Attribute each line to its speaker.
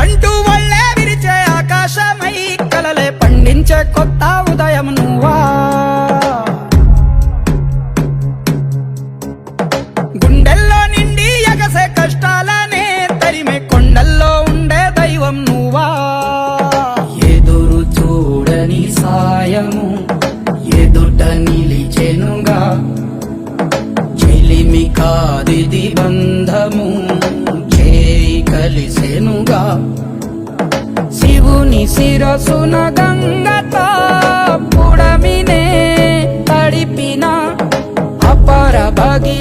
Speaker 1: అంటూ వల్లే విరిచే ఆకాశమై కలలే పండించే కొత్త ఉదయం నువ్వా. గుండెల్లో నిండి ఎగసే కష్టాలనే తరిమే కొండల్లో ఉండే దైవం నువ్వా. ఎదురు చూడని సాయము ఎదుట నిలిచెనుగా, చెలిమి కాదిది బంధము చేయి కలిసెనుగా. శివుని శిరసున గంగతో పుడమినే తడిపిన అపర భగీ